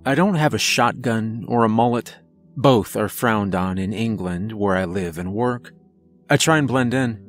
I don't have a shotgun or a mullet. Both are frowned on in England, where I live and work. I try and blend in.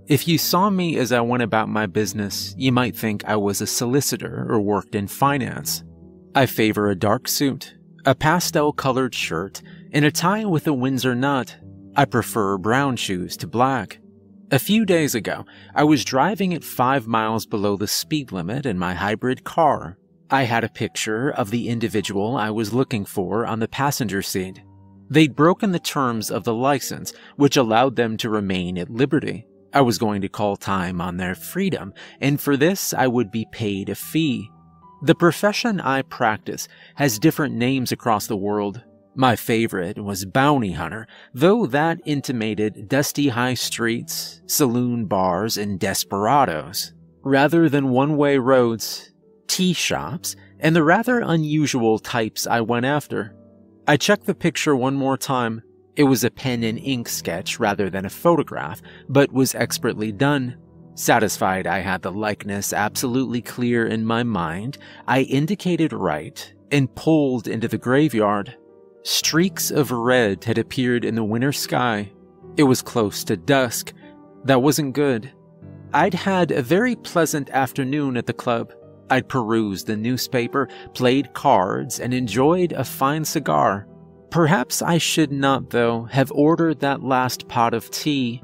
If you saw me as I went about my business, you might think I was a solicitor or worked in finance. I favor a dark suit, a pastel-colored shirt, and a tie with a Windsor knot. I prefer brown shoes to black. A few days ago, I was driving at 5 miles below the speed limit in my hybrid car. I had a picture of the individual I was looking for on the passenger seat. They'd broken the terms of the license, which allowed them to remain at liberty. I was going to call time on their freedom, and for this I would be paid a fee. The profession I practice has different names across the world. My favorite was bounty hunter, though that intimated dusty high streets, saloon bars, and desperados, rather than one-way roads, tea shops, and the rather unusual types I went after. I checked the picture one more time. It was a pen and ink sketch rather than a photograph, but was expertly done. Satisfied I had the likeness absolutely clear in my mind, I indicated right and pulled into the graveyard. Streaks of red had appeared in the winter sky. It was close to dusk. That wasn't good. I'd had a very pleasant afternoon at the club. I'd perused the newspaper, played cards, and enjoyed a fine cigar. Perhaps I should not, though, have ordered that last pot of tea.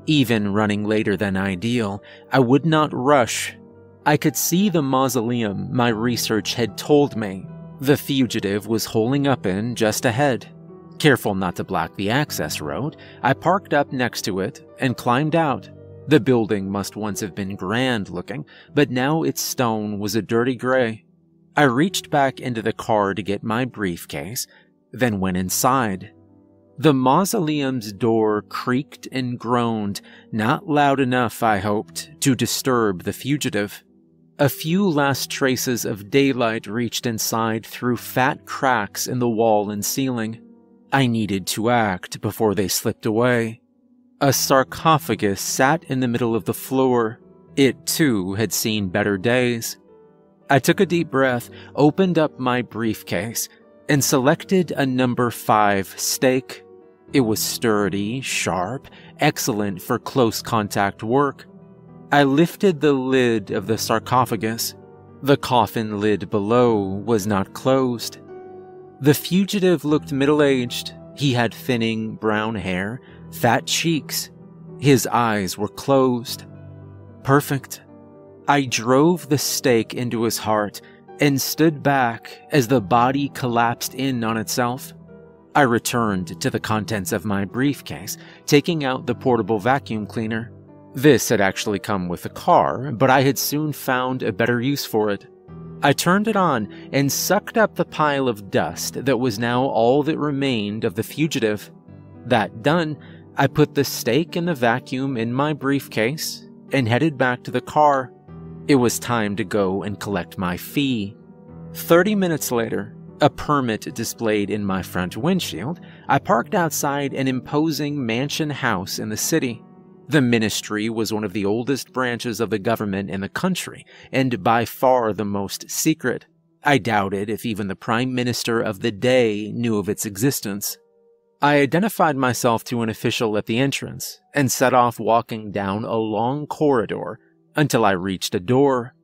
Even running later than ideal, I would not rush. I could see the mausoleum my research had told me the fugitive was holing up in just ahead. Careful not to block the access road, I parked up next to it and climbed out. The building must once have been grand looking, but now its stone was a dirty gray. I reached back into the car to get my briefcase, then went inside. The mausoleum's door creaked and groaned, not loud enough, I hoped, to disturb the fugitive. A few last traces of daylight reached inside through fat cracks in the wall and ceiling. I needed to act before they slipped away. A sarcophagus sat in the middle of the floor. It, too, had seen better days. I took a deep breath, opened up my briefcase, and selected a number 5 steak. It was sturdy, sharp, excellent for close contact work. I lifted the lid of the sarcophagus. The coffin lid below was not closed. The fugitive looked middle-aged. He had thinning brown hair, fat cheeks. His eyes were closed. Perfect. I drove the stake into his heart and stood back as the body collapsed in on itself. I returned to the contents of my briefcase, taking out the portable vacuum cleaner. This had actually come with the car, but I had soon found a better use for it. I turned it on and sucked up the pile of dust that was now all that remained of the fugitive. That done, I put the steak and the vacuum in my briefcase and headed back to the car. It was time to go and collect my fee. 30 minutes later, a permit displayed in my front windshield, I parked outside an imposing mansion house in the city. The ministry was one of the oldest branches of the government in the country, and by far the most secret. I doubted if even the Prime Minister of the day knew of its existence. I identified myself to an official at the entrance, and set off walking down a long corridor until I reached a door.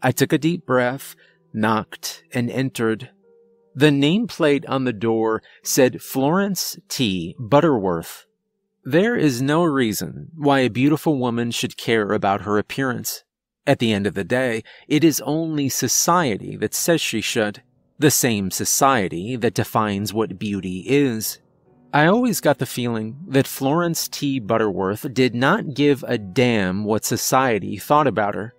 I took a deep breath, knocked, and entered. The nameplate on the door said Florence T. Butterworth. There is no reason why a beautiful woman should care about her appearance. At the end of the day, it is only society that says she should, the same society that defines what beauty is. I always got the feeling that Florence T. Butterworth did not give a damn what society thought about her.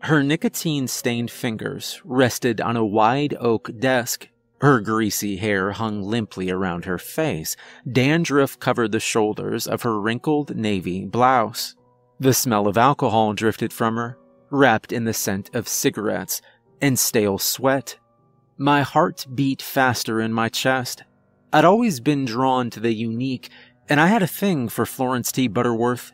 Her nicotine-stained fingers rested on a wide oak desk. Her greasy hair hung limply around her face. Dandruff covered the shoulders of her wrinkled navy blouse. The smell of alcohol drifted from her, wrapped in the scent of cigarettes and stale sweat. My heart beat faster in my chest. I'd always been drawn to the unique, and I had a thing for Florence T. Butterworth.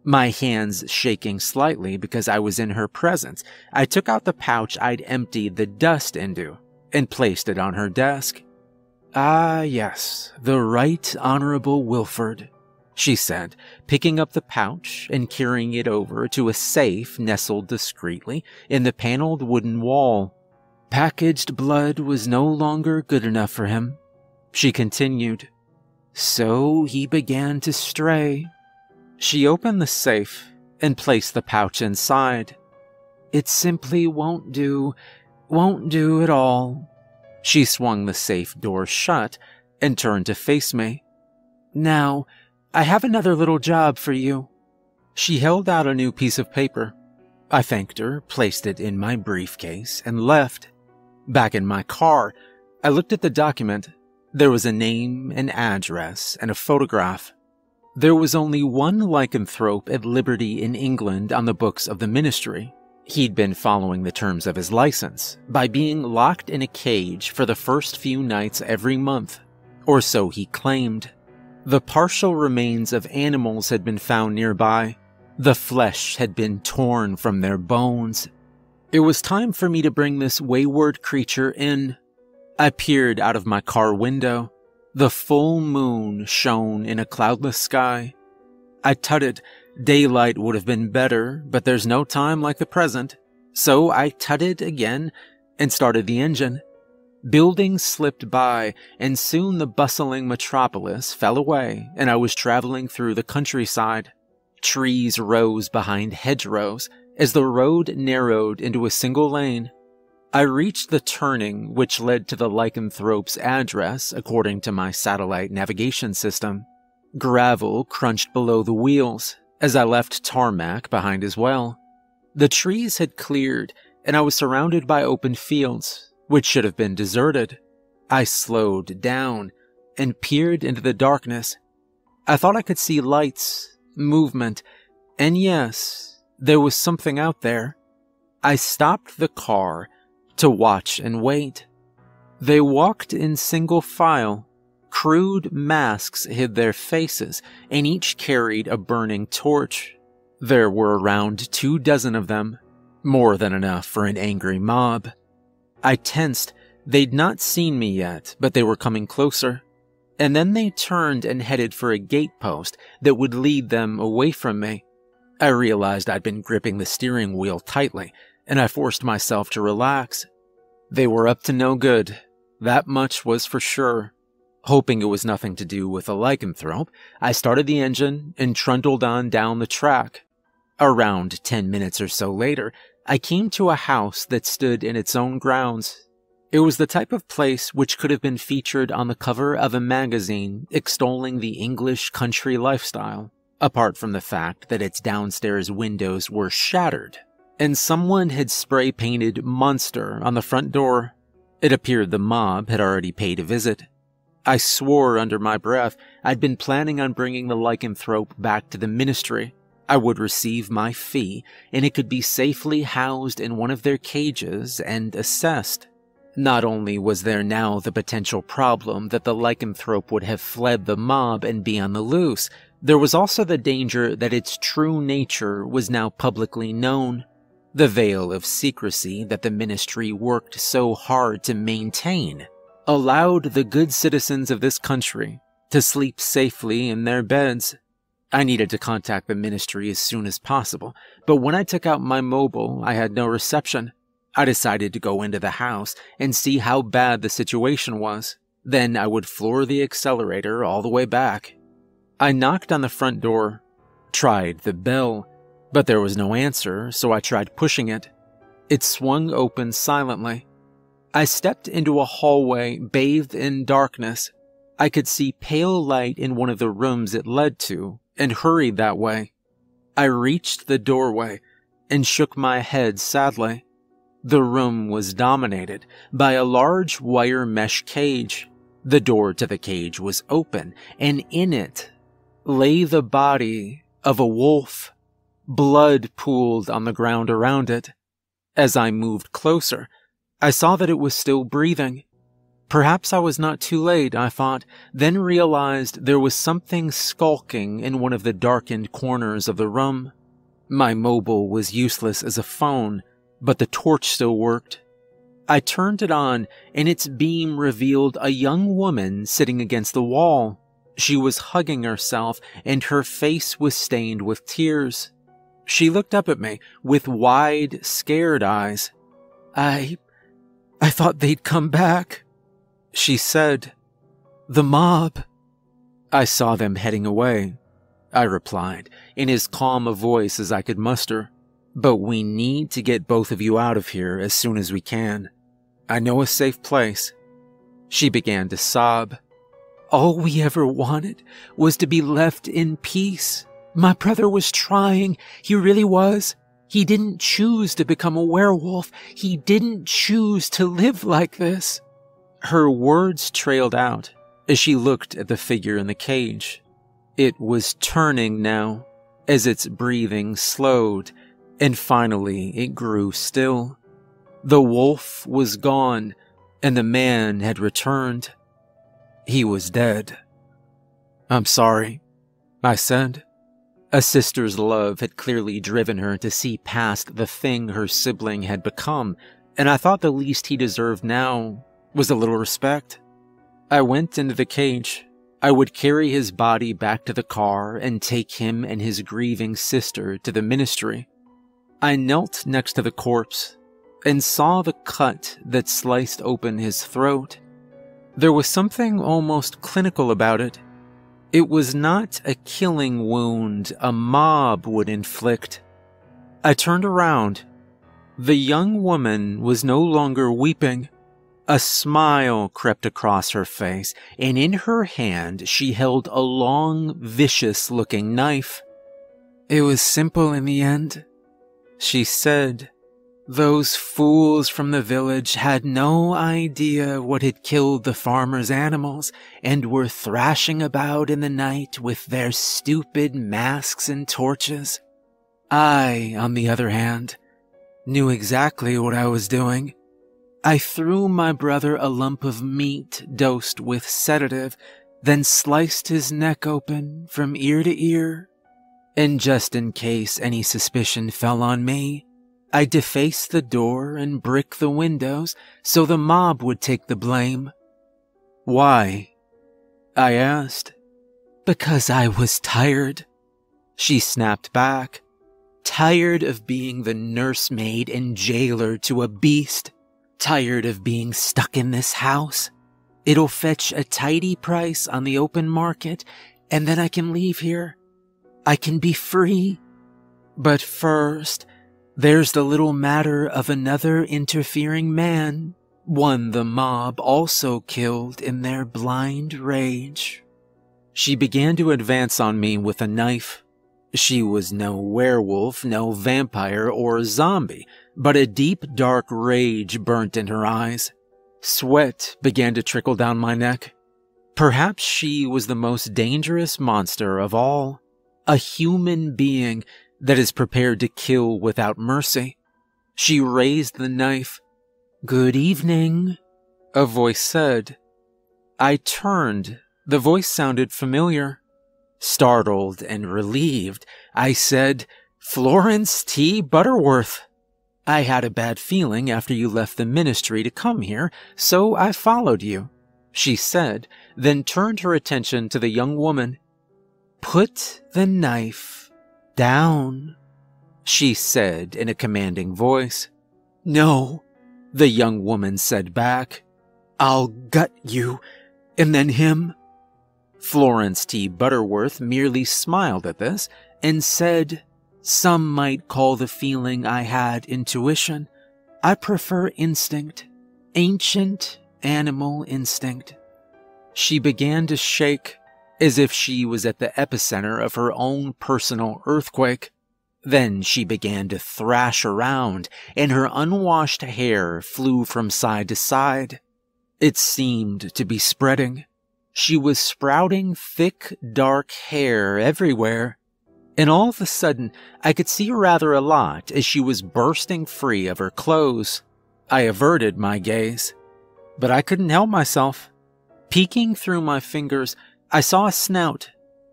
My hands shaking slightly because I was in her presence, I took out the pouch I'd emptied the dust into. and placed it on her desk. "Ah, yes, the Right Honorable Wilford," she said, picking up the pouch and carrying it over to a safe nestled discreetly in the paneled wooden wall. "Packaged blood was no longer good enough for him," she continued. "So he began to stray." She opened the safe and placed the pouch inside. "It simply won't do at all." She swung the safe door shut and turned to face me. "Now, I have another little job for you." She held out a new piece of paper. I thanked her, placed it in my briefcase, and left. Back in my car, I looked at the document. There was a name, an address, and a photograph. There was only one lycanthrope at liberty in England on the books of the ministry. He'd been following the terms of his license by being locked in a cage for the first few nights every month, or so he claimed. The partial remains of animals had been found nearby. The flesh had been torn from their bones. It was time for me to bring this wayward creature in. I peered out of my car window. The full moon shone in a cloudless sky. I tutted. Daylight would have been better, but there's no time like the present. So I tutted again and started the engine. Buildings slipped by, and soon the bustling metropolis fell away, and I was traveling through the countryside. Trees rose behind hedgerows as the road narrowed into a single lane. I reached the turning which led to the lycanthrope's address according to my satellite navigation system. Gravel crunched below the wheels as I left tarmac behind as well. The trees had cleared, and I was surrounded by open fields, which should have been deserted. I slowed down and peered into the darkness. I thought I could see lights, movement, and yes, there was something out there. I stopped the car to watch and wait. They walked in single file. Crude masks hid their faces, and each carried a burning torch. There were around 24 of them, more than enough for an angry mob. I tensed. They'd not seen me yet, but they were coming closer. And then they turned and headed for a gatepost that would lead them away from me. I realized I'd been gripping the steering wheel tightly, and I forced myself to relax. They were up to no good. That much was for sure. Hoping it was nothing to do with a lycanthrope, I started the engine and trundled on down the track. Around 10 minutes or so later, I came to a house that stood in its own grounds. It was the type of place which could have been featured on the cover of a magazine extolling the English country lifestyle, apart from the fact that its downstairs windows were shattered, and someone had spray-painted "Monster" on the front door. It appeared the mob had already paid a visit. I swore under my breath I'd been planning on bringing the lycanthrope back to the ministry. I would receive my fee, and it could be safely housed in one of their cages and assessed. Not only was there now the potential problem that the lycanthrope would have fled the mob and be on the loose, there was also the danger that its true nature was now publicly known. The veil of secrecy that the ministry worked so hard to maintain allowed the good citizens of this country to sleep safely in their beds. I needed to contact the ministry as soon as possible, but when I took out my mobile, I had no reception. I decided to go into the house and see how bad the situation was. Then I would floor the accelerator all the way back. I knocked on the front door, tried the bell, but there was no answer, so I tried pushing it. It swung open silently. I stepped into a hallway bathed in darkness. I could see pale light in one of the rooms it led to, and hurried that way. I reached the doorway and shook my head sadly. The room was dominated by a large wire mesh cage. The door to the cage was open, and in it lay the body of a wolf. Blood pooled on the ground around it. As I moved closer, I saw that it was still breathing. Perhaps I was not too late, I thought, then realized there was something skulking in one of the darkened corners of the room. My mobile was useless as a phone, but the torch still worked. I turned it on, and its beam revealed a young woman sitting against the wall. She was hugging herself, and her face was stained with tears. She looked up at me with wide, scared eyes. I thought they'd come back," she said. "The mob." "I saw them heading away," I replied, in as calm a voice as I could muster. "But we need to get both of you out of here as soon as we can. I know a safe place." She began to sob. "All we ever wanted was to be left in peace. My brother was trying. He really was. He didn't choose to become a werewolf. He didn't choose to live like this." Her words trailed out as she looked at the figure in the cage. It was turning now as its breathing slowed, and finally it grew still. The wolf was gone, and the man had returned. He was dead. "I'm sorry," I said. A sister's love had clearly driven her to see past the thing her sibling had become, and I thought the least he deserved now was a little respect. I went into the cage. I would carry his body back to the car and take him and his grieving sister to the ministry. I knelt next to the corpse and saw the cut that sliced open his throat. There was something almost clinical about it. It was not a killing wound a mob would inflict. I turned around. The young woman was no longer weeping. A smile crept across her face, and in her hand she held a long, vicious-looking knife. "It was simple in the end," she said. "Those fools from the village had no idea what had killed the farmer's animals and were thrashing about in the night with their stupid masks and torches. I, on the other hand, knew exactly what I was doing. I threw my brother a lump of meat dosed with sedative, then sliced his neck open from ear to ear. And just in case any suspicion fell on me, I defaced the door and bricked the windows so the mob would take the blame." "Why?" I asked. "Because I was tired," she snapped back. "Tired of being the nursemaid and jailer to a beast. Tired of being stuck in this house. It'll fetch a tidy price on the open market, and then I can leave here. I can be free. But first, there's the little matter of another interfering man, one the mob also killed in their blind rage." She began to advance on me with a knife. She was no werewolf, no vampire or zombie, but a deep, dark rage burnt in her eyes. Sweat began to trickle down my neck. Perhaps she was the most dangerous monster of all, a human being that is prepared to kill without mercy. She raised the knife. "Good evening," a voice said. I turned. The voice sounded familiar. Startled and relieved, I said, "Florence T. Butterworth. I had a bad feeling after you left the ministry to come here, so I followed you," she said, then turned her attention to the young woman. "Put the knife down," she said in a commanding voice. "No," the young woman said back. "I'll gut you, and then him." Florence T. Butterworth merely smiled at this and said, "Some might call the feeling I had intuition. I prefer instinct, ancient animal instinct." She began to shake as if she was at the epicenter of her own personal earthquake. Then she began to thrash around, and her unwashed hair flew from side to side. It seemed to be spreading. She was sprouting thick, dark hair everywhere. And all of a sudden, I could see rather a lot as she was bursting free of her clothes. I averted my gaze, but I couldn't help myself. Peeking through my fingers, I saw a snout,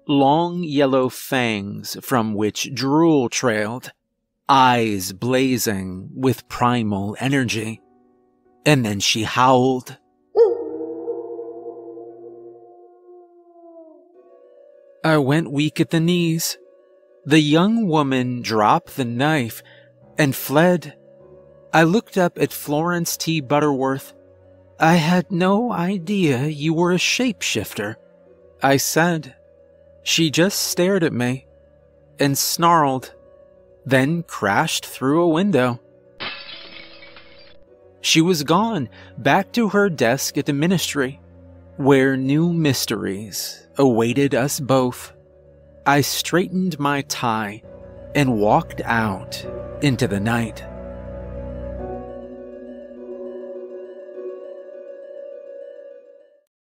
long yellow fangs from which drool trailed, eyes blazing with primal energy. and then she howled. I went weak at the knees. The young woman dropped the knife and fled. I looked up at Florence T. Butterworth. I had no idea you were a shapeshifter, I said. She just stared at me and snarled, then crashed through a window. She was gone, back to her desk at the ministry, where new mysteries awaited us both. I straightened my tie and walked out into the night.